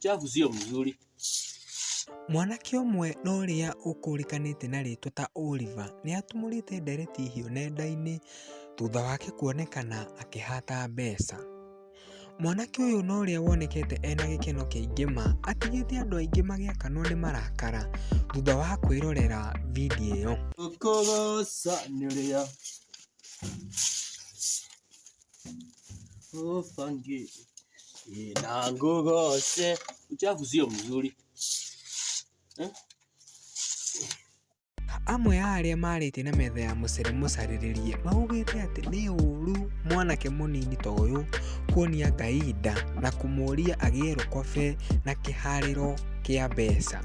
uchafu sio mzuri. Mwanake ũmwe na ũrĩa ũkũrĩkanĩte na rĩtwa ta Oliver nĩ atumũrĩte ndereti hiũ nenda-inĩ thutha wake kuonekana akĩhata mbeca. Mwanake ũyũ na ũrĩa wonekete ena gĩkeno kĩingĩ ma atigĩte andũ aingĩ magĩakanwo nĩ marakara thutha wa kwĩrorera video ĩyo. Ũkũgocanĩrĩra ũbangi na ngũgoce, uchafu sio mzuri. Amwe a arĩa marĩtie na metha ya mũcere mũcarĩrĩrie maugĩte atĩ nĩ ũru mwanake mũnini ta ũyũ kuonia Ngai nda na kũmũria agĩe rũkobe na kĩharĩro kĩa mbeca.